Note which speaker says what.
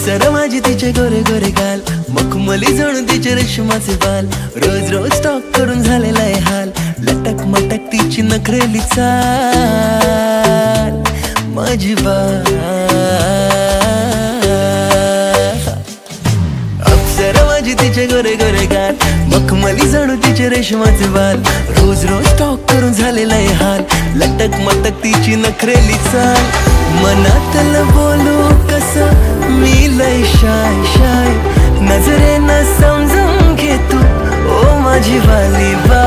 Speaker 1: अप्सरा माझी तिचे गोरे गोरे गाल, मखमली जणू तिचे रेशमाचे बाल. रोज रोज टॉक करून झालेला आहे हाल, लटक मटक तिची नखरेली चाल माझी बाल. अप्सरा माझी तिचे गोरे गोरे गाल, मखमली जणू तिचे रेशमाचे बाल. रोज रोज टॉक करून झालेला आहे हाल, लटक मटक तिची नखरेली चाल. मनातलं बोलू कसं मी लय शाय शाय, नजरेनं समजून घे तू ओ माझी वाली बाल.